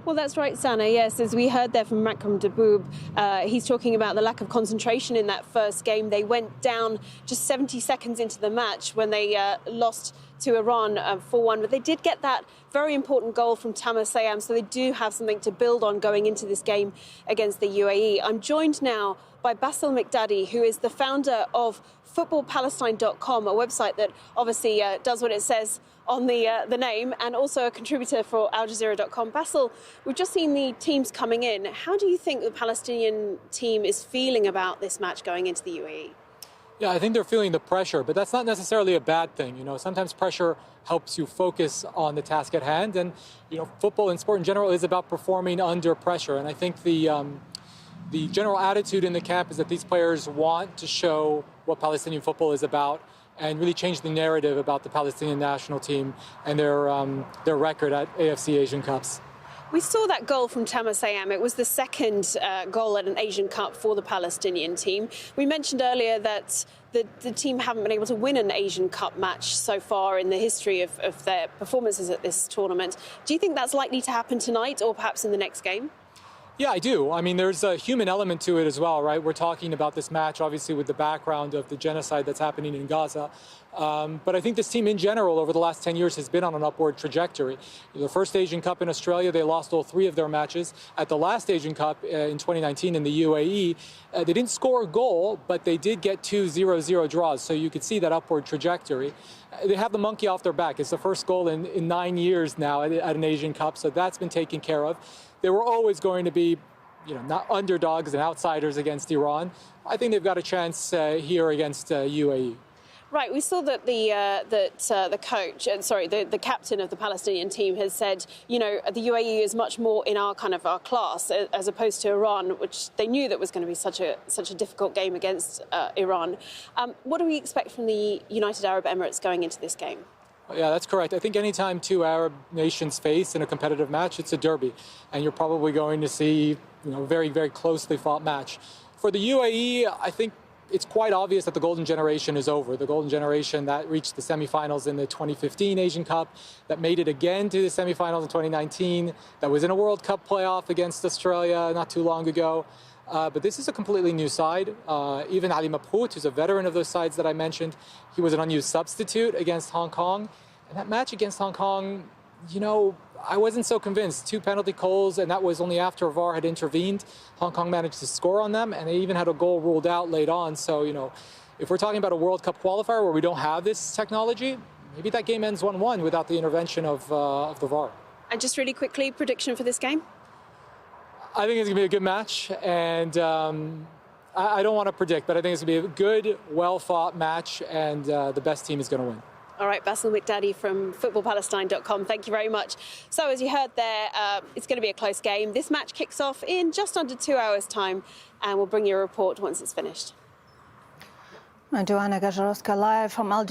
Well, that's right, Sana. Yes, as we heard there from Makram Daboub, he's talking about the lack of concentration in that first game. They went down just 70 seconds into the match when they lost to Iran 4-1. But they did get that very important goal from Tamer Sayam, so they do have something to build on going into this game against the UAE. I'm joined now by Bassel Miqdady, who is the founder of footballpalestine.com, a website that obviously does what it says on the name, and also a contributor for Al-Jazeera.com. Bassel, we've just seen the teams coming in. How do you think the Palestinian team is feeling about this match going into the UAE? Yeah, I think they're feeling the pressure, but that's not necessarily a bad thing. You know, sometimes pressure helps you focus on the task at hand, and you know, football and sport in general is about performing under pressure. And I think the general attitude in the camp is that these players want to show what Palestinian football is about and really change the narrative about the Palestinian national team and their record at AFC Asian Cups. We saw that goal from Tamer Sayam. It was the second goal at an Asian Cup for the Palestinian team. We mentioned earlier that the team haven't been able to win an Asian Cup match so far in the history of their performances at this tournament. Do you think that's likely to happen tonight or perhaps in the next game? Yeah, I do. I mean, there's a human element to it as well, right? We're talking about this match, obviously, with the background of the genocide that's happening in Gaza. But I think this team in general over the last 10 years has been on an upward trajectory. The first Asian Cup in Australia, they lost all 3 of their matches. At the last Asian Cup in 2019 in the UAE, they didn't score a goal, but they did get 2 0-0 draws. So you could see that upward trajectory. They have the monkey off their back. It's the first goal in 9 years now at an Asian Cup, so that's been taken care of. They were always going to be, you know, not underdogs and outsiders against Iran. I think they've got a chance here against UAE. Right, we saw that the coach, the captain of the Palestinian team has said, you know, the UAE is much more in our class as opposed to Iran, which they knew that was going to be such a difficult game against Iran. What do we expect from the United Arab Emirates going into this game? Yeah, that's correct. I think anytime 2 Arab nations face in a competitive match, it's a derby, and you're probably going to see, you know, a very, very closely fought match. For the UAE, I think it's quite obvious that the golden generation is over. The golden generation that reached the semifinals in the 2015 Asian Cup, that made it again to the semifinals in 2019, that was in a World Cup playoff against Australia not too long ago. But this is a completely new side. Even Ali Mabhout, who's a veteran of those sides that I mentioned, he was an unused substitute against Hong Kong. And that match against Hong Kong, you know, I wasn't so convinced. 2 penalty goals, and that was only after VAR had intervened. Hong Kong managed to score on them, and they even had a goal ruled out late on. So, you know, if we're talking about a World Cup qualifier where we don't have this technology, maybe that game ends 1-1 without the intervention of the VAR. And just really quickly, prediction for this game? I think it's going to be a good match, and I don't want to predict, but I think it's going to be a good, well-fought match, and the best team is going to win. All right, Bassel Miqdady from footballpalestine.com, thank you very much. So as you heard there, it's going to be a close game. This match kicks off in just under 2 hours' time, and we'll bring you a report once it's finished. Joanna Gasiorowska live from Al-Jazeera.